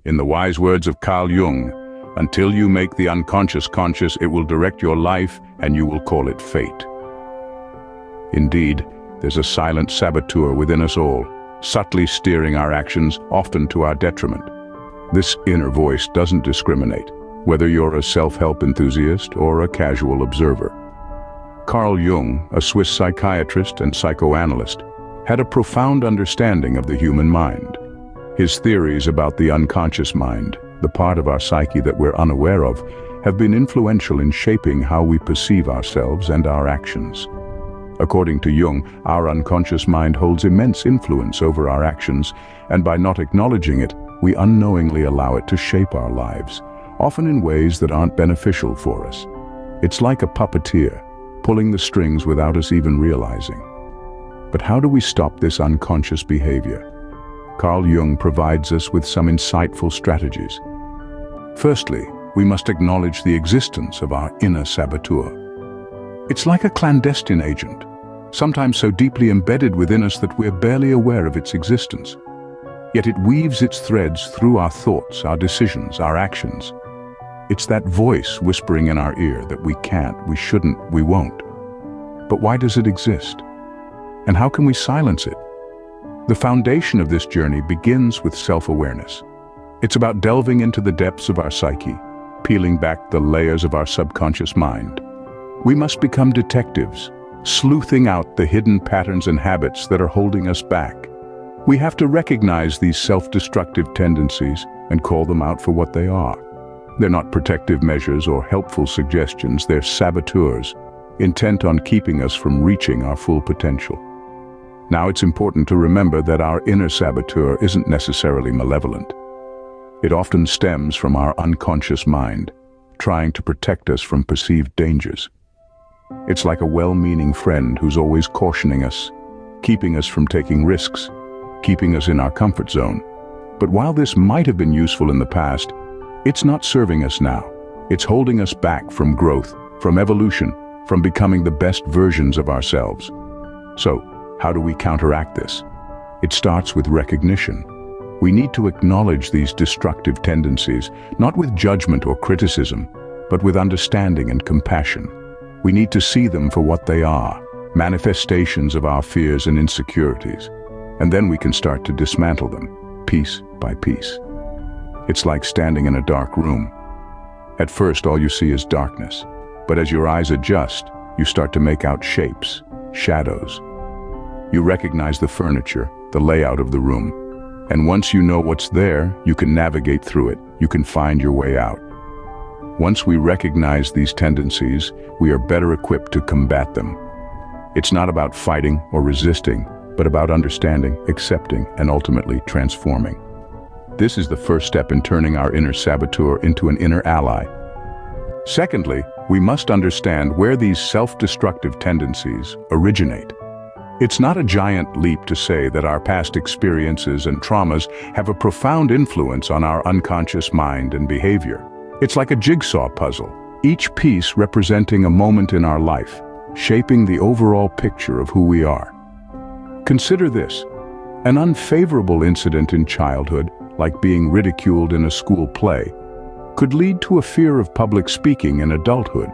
In the wise words of Carl Jung, until you make the unconscious conscious, it will direct your life and you will call it fate. Indeed, there's a silent saboteur within us all, subtly steering our actions, often to our detriment. This inner voice doesn't discriminate, whether you're a self-help enthusiast or a casual observer. Carl Jung, a Swiss psychiatrist and psychoanalyst, had a profound understanding of the human mind. His theories about the unconscious mind, the part of our psyche that we're unaware of, have been influential in shaping how we perceive ourselves and our actions. According to Jung, our unconscious mind holds immense influence over our actions, and by not acknowledging it, we unknowingly allow it to shape our lives, often in ways that aren't beneficial for us. It's like a puppeteer, pulling the strings without us even realizing. But how do we stop this unconscious behavior? Carl Jung provides us with some insightful strategies. Firstly, we must acknowledge the existence of our inner saboteur. It's like a clandestine agent, sometimes so deeply embedded within us that we're barely aware of its existence. Yet it weaves its threads through our thoughts, our decisions, our actions. It's that voice whispering in our ear that we can't, we shouldn't, we won't. But why does it exist? And how can we silence it? The foundation of this journey begins with self-awareness. It's about delving into the depths of our psyche, peeling back the layers of our subconscious mind. We must become detectives, sleuthing out the hidden patterns and habits that are holding us back. We have to recognize these self-destructive tendencies and call them out for what they are. They're not protective measures or helpful suggestions, they're saboteurs, intent on keeping us from reaching our full potential. Now it's important to remember that our inner saboteur isn't necessarily malevolent. It often stems from our unconscious mind, trying to protect us from perceived dangers. It's like a well-meaning friend who's always cautioning us, keeping us from taking risks, keeping us in our comfort zone. But while this might have been useful in the past, it's not serving us now. It's holding us back from growth, from evolution, from becoming the best versions of ourselves. So, how do we counteract this? It starts with recognition. We need to acknowledge these destructive tendencies, not with judgment or criticism, but with understanding and compassion. We need to see them for what they are, manifestations of our fears and insecurities. And then we can start to dismantle them, piece by piece. It's like standing in a dark room. At first, all you see is darkness, but as your eyes adjust, you start to make out shapes, shadows. You recognize the furniture, the layout of the room, and once you know what's there, you can navigate through it, you can find your way out. Once we recognize these tendencies, we are better equipped to combat them. It's not about fighting or resisting, but about understanding, accepting, and ultimately transforming. This is the first step in turning our inner saboteur into an inner ally. Secondly, we must understand where these self-destructive tendencies originate. It's not a giant leap to say that our past experiences and traumas have a profound influence on our unconscious mind and behavior. It's like a jigsaw puzzle, each piece representing a moment in our life, shaping the overall picture of who we are. Consider this: an unfavorable incident in childhood, like being ridiculed in a school play, could lead to a fear of public speaking in adulthood.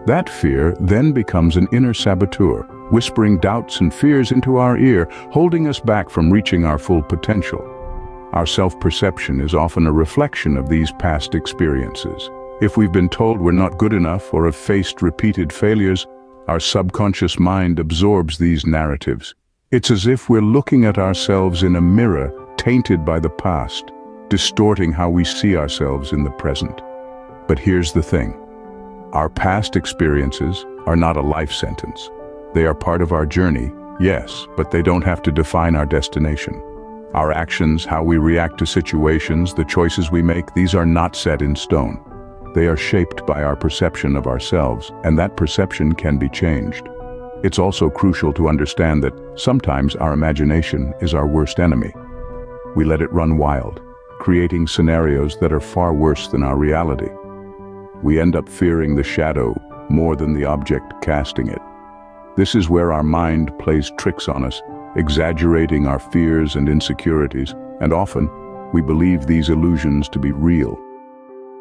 That fear then becomes an inner saboteur, whispering doubts and fears into our ear, holding us back from reaching our full potential. Our self-perception is often a reflection of these past experiences. If we've been told we're not good enough or have faced repeated failures, our subconscious mind absorbs these narratives. It's as if we're looking at ourselves in a mirror tainted by the past, distorting how we see ourselves in the present. But here's the thing: our past experiences are not a life sentence. They are part of our journey, yes, but they don't have to define our destination. Our actions, how we react to situations, the choices we make, these are not set in stone. They are shaped by our perception of ourselves, and that perception can be changed. It's also crucial to understand that sometimes our imagination is our worst enemy. We let it run wild, creating scenarios that are far worse than our reality. We end up fearing the shadow more than the object casting it. This is where our mind plays tricks on us, exaggerating our fears and insecurities, and often we believe these illusions to be real.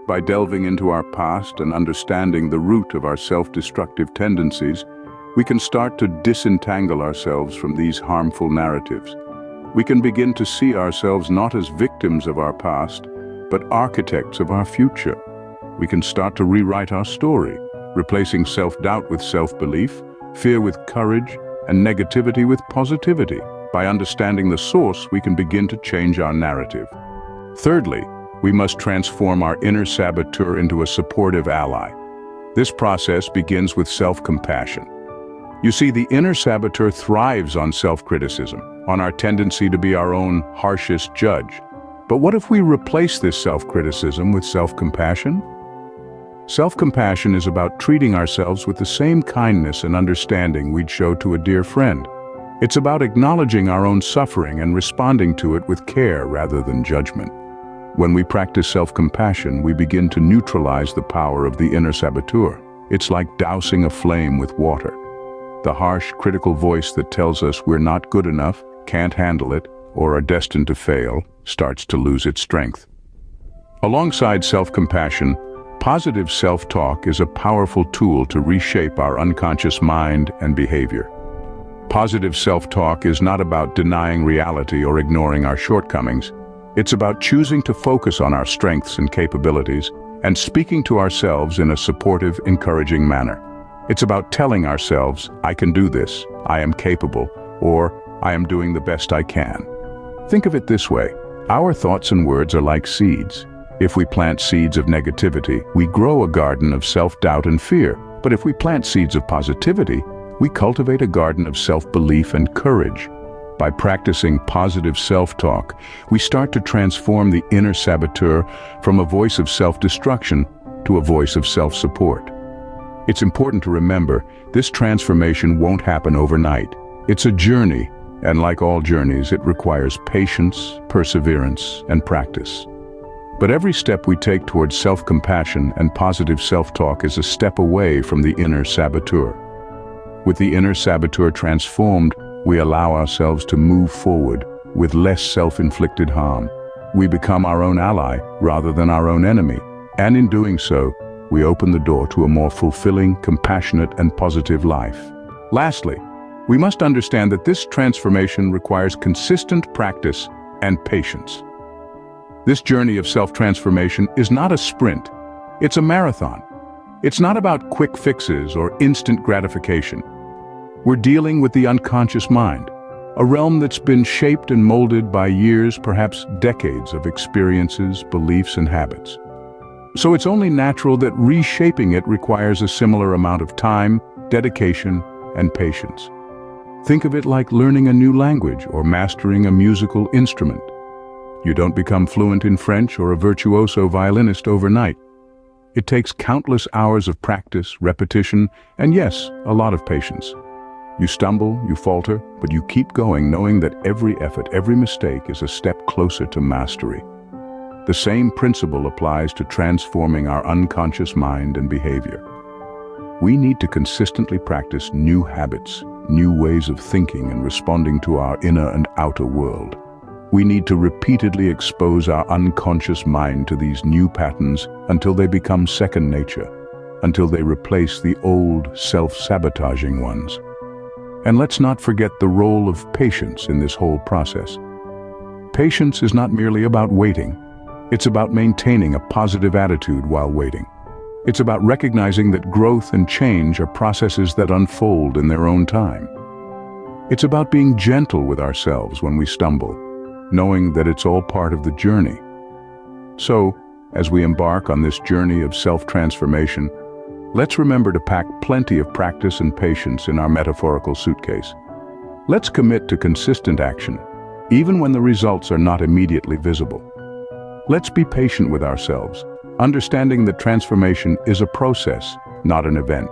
By delving into our past and understanding the root of our self-destructive tendencies, we can start to disentangle ourselves from these harmful narratives. We can begin to see ourselves not as victims of our past, but architects of our future. We can start to rewrite our story, replacing self-doubt with self-belief, fear with courage, and negativity with positivity. By understanding the source, we can begin to change our narrative. Thirdly, we must transform our inner saboteur into a supportive ally. This process begins with self-compassion. You see, the inner saboteur thrives on self-criticism, on our tendency to be our own harshest judge. But what if we replace this self-criticism with self-compassion? Self-compassion is about treating ourselves with the same kindness and understanding we'd show to a dear friend. It's about acknowledging our own suffering and responding to it with care rather than judgment. When we practice self-compassion, we begin to neutralize the power of the inner saboteur. It's like dousing a flame with water. The harsh, critical voice that tells us we're not good enough, can't handle it, or are destined to fail, starts to lose its strength. Alongside self-compassion, positive self-talk is a powerful tool to reshape our unconscious mind and behavior. Positive self-talk is not about denying reality or ignoring our shortcomings. It's about choosing to focus on our strengths and capabilities and speaking to ourselves in a supportive, encouraging manner. It's about telling ourselves, I can do this, I am capable, or I am doing the best I can. Think of it this way, our thoughts and words are like seeds. If we plant seeds of negativity, we grow a garden of self-doubt and fear. But if we plant seeds of positivity, we cultivate a garden of self-belief and courage. By practicing positive self-talk, we start to transform the inner saboteur from a voice of self-destruction to a voice of self-support. It's important to remember, this transformation won't happen overnight. It's a journey, and like all journeys, it requires patience, perseverance, and practice. But every step we take towards self-compassion and positive self-talk is a step away from the inner saboteur. With the inner saboteur transformed, we allow ourselves to move forward with less self-inflicted harm. We become our own ally rather than our own enemy, and in doing so, we open the door to a more fulfilling, compassionate, and positive life. Lastly, we must understand that this transformation requires consistent practice and patience. This journey of self-transformation is not a sprint, it's a marathon. It's not about quick fixes or instant gratification. We're dealing with the unconscious mind, a realm that's been shaped and molded by years, perhaps decades of experiences, beliefs, and habits. So it's only natural that reshaping it requires a similar amount of time, dedication, and patience. Think of it like learning a new language or mastering a musical instrument. You don't become fluent in French or a virtuoso violinist overnight. It takes countless hours of practice, repetition, and yes, a lot of patience. You stumble, you falter, but you keep going knowing that every effort, every mistake is a step closer to mastery. The same principle applies to transforming our unconscious mind and behavior. We need to consistently practice new habits, new ways of thinking and responding to our inner and outer world. We need to repeatedly expose our unconscious mind to these new patterns until they become second nature, until they replace the old self-sabotaging ones. And let's not forget the role of patience in this whole process. Patience is not merely about waiting. It's about maintaining a positive attitude while waiting. It's about recognizing that growth and change are processes that unfold in their own time. It's about being gentle with ourselves when we stumble, knowing that it's all part of the journey. So, as we embark on this journey of self-transformation, let's remember to pack plenty of practice and patience in our metaphorical suitcase. Let's commit to consistent action, even when the results are not immediately visible. Let's be patient with ourselves, understanding that transformation is a process, not an event.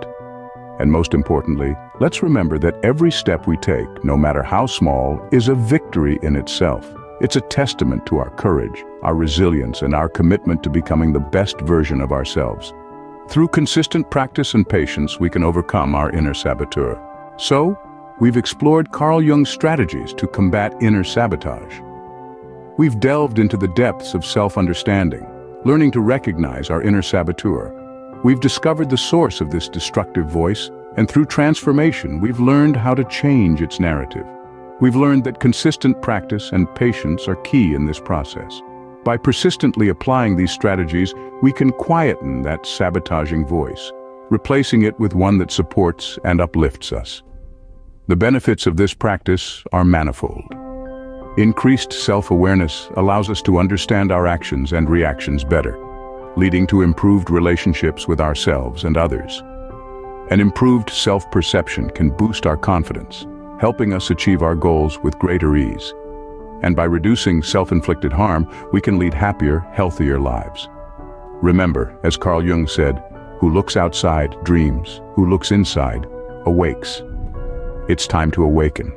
And most importantly, let's remember that every step we take, no matter how small, is a victory in itself. It's a testament to our courage, our resilience, and our commitment to becoming the best version of ourselves. Through consistent practice and patience, we can overcome our inner saboteur. So, we've explored Carl Jung's strategies to combat inner sabotage. We've delved into the depths of self-understanding, learning to recognize our inner saboteur. We've discovered the source of this destructive voice, and through transformation, we've learned how to change its narrative. We've learned that consistent practice and patience are key in this process. By persistently applying these strategies, we can quieten that sabotaging voice, replacing it with one that supports and uplifts us. The benefits of this practice are manifold. Increased self-awareness allows us to understand our actions and reactions better, leading to improved relationships with ourselves and others. An improved self-perception can boost our confidence, helping us achieve our goals with greater ease. And by reducing self-inflicted harm, we can lead happier, healthier lives. Remember, as Carl Jung said, "Who looks outside dreams, who looks inside awakes." It's time to awaken.